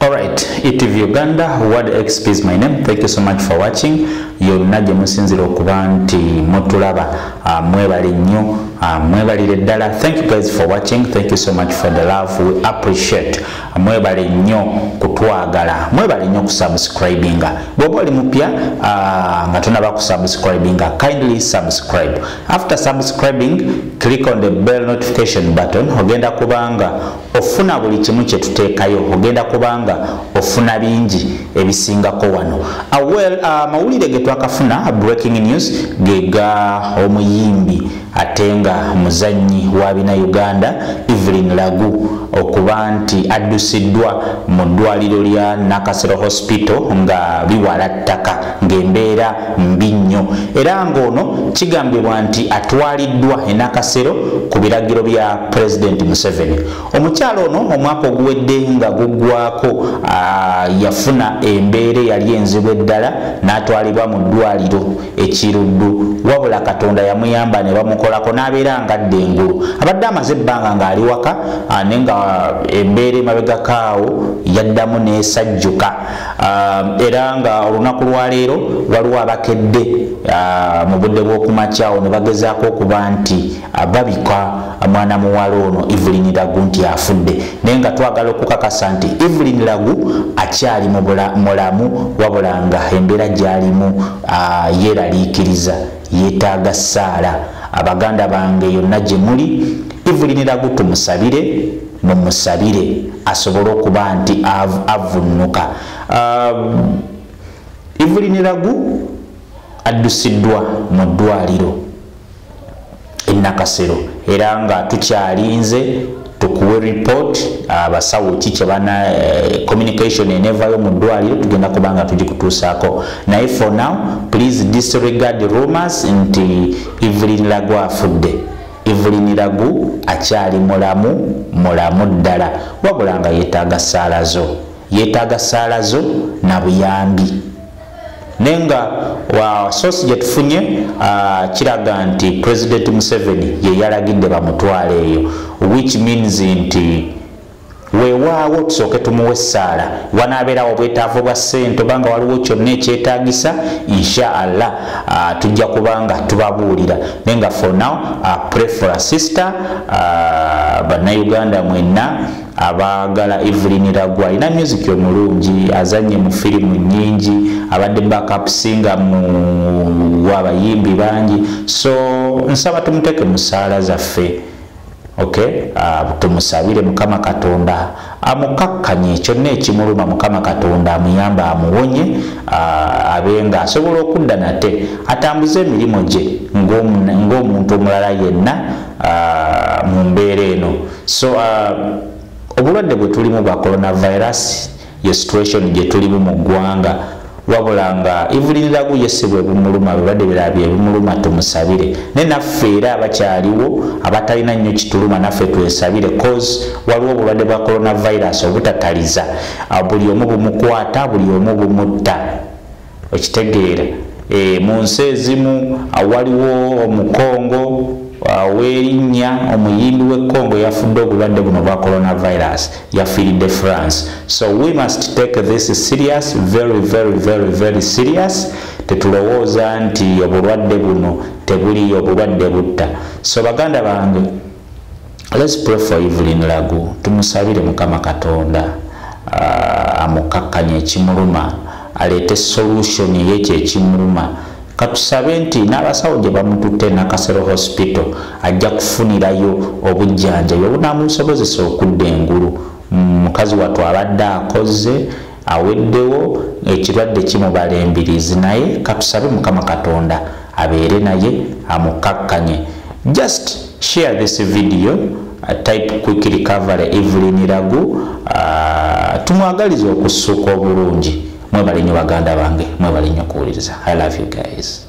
Alright, ETV Uganda, Word XP is my name. Thank you so much for watching. Yonna gye musinzira okuba nti mutulaba mwebale nnyo mwebalire ddala. Thank you guys for watching. Thank you so much for the love. We appreciate. Mwebale nnyo kutwagala. Mwebale nnyo kusubscribinga. Bw'oba oli mupya nga tonaba kusubscribinga, kindly subscribe. After subscribing, click on the bell notification button. Ogenda kubanga ofuna buli kimu kye tuteekayo. Ogenda kubanga ofuna bingi ebisingako wano. Mawulire ge twakafuna breaking news gega omuyimbi atenga muzanyi wa bina Uganda Evelyn Lagu okuba nti addusiddwa mu ddwaliro lya Nakasero Hospital nga biwala ttaka ng'embeera mbi nnyo, era ng'ono kigambibwa nti atwaliddwa e Nakasero ku biragiro bya President Museveni. Omukyalo ono omwaka oguwedde nga guggwako yafuna embeera yali enzibu eddala n'atwalibwa mu ddwaliro ekiruddu, wabula Katonda yamuyamba ne bamukolako n'abeera ngadde engulu. Abadde amaze ebbanga ng'ali waka nenga embeera emabegakaawo yaddamu n'esajjuka, era nga olunaku lwa leero waliwo abakedde mu budde bw'okumakyawo ne bagezaako okuba nti babika mwana muwala ono Evelyn Lagu nti afudde, naye nga twagala okukakasa nti Evelyn Lagu akyali mulamu, wabula nga embeera gy'alimu yeeraliikiriza, yeetaaga ssaala. Abaganda bange yonna gye muli, Evelyn Lagu tumusabire, mumusabire asobole okuba nti avunnuka. Evelyn Lagu addusiddwa mu ddwaliro e Nakasero, era nga tukyalinze tukuwe report abasawo kiki bana communication enevayo mu ddwaliro tugenda kubanga tugikutuusaako, naye for now please disregard rumors nti Evelyn Lagu afudde. Evelyn Lagu akyali mulamu ddala, wabula nga yeetaaga ssaala zo na buyambi. Nenga wa source gye tufunye kiraga nti President Museveni ye yalagidde bamutwale eyo, which means nti weewaawo tusooke tumuwe ssaala, wanaabeerawo obwetaavu bwa ssente obanga waliwo kyonna ekyetaagisa, inshallah tujja kubanga tubabuulira. Nenga for now pray for a sister. Bannayuganda mwenna abaagala Evelyn Lagu alina music omulungi, azanye mu firimu nnyingi, abadde backup singer mu abayimbi bangi, so nsaba tumuteeke mu ssaala zaffe. Okay, tumusabire Mukama Katonda amukakkanye kyonna ekimuluma, Mukama Katonda amuyamba amuwonye, abenga asobola okudda nate atambuze emirimu gye ng'omuntu omulala yenna mu mbeera eno. So obulwadde bwe tulimu bwa coronavirus ye situation gye tulimu mu ggwanga, wabula nga Evelyn Lagu yesibwe bumuluma, obulwadde birala bye bumuluma tumusabire. Ne naffe era abakyaliwo abatalina nnyo kituluma naffe twesabire, cause waliwo obulwadde bwa coronavirus obutataliza, buli omu bumukwata, buli omu bumutta, okitegeera. Mu nsi ezimu waliwo omukongo werinnya omuyimbi w'Ekongo yafudde obulwadde buno bwa coronavirus, yafiiridde France. So we must take this serious, very serious. Tetulowooza nti obulwadde buno tebuli obulwadde butta. So baganda bange, let's pray for Evelyn Lagu, tumusabire Mukama Katonda amukakkanye ekimuluma, aleete solution y'ekyo ekimuluma. Katusabe nti n'abasawo gye bamututte Nakasero Hospital ajja kufunirayo obujjanjabi obunaamusobozesa okudda engulu. Mukazi wattu abadde akoze aweddewo ekirwadde kimubala embiriizi, naye katusabe Mukama Katonda abeere naye amukakkanye. Just share this video, type quick recovery Evelyn Lagu, tumwagalize okussuuka obulungi. Mwebale nnyo baganda bange, mwebale nnyo kuwuliriza. I love you guys.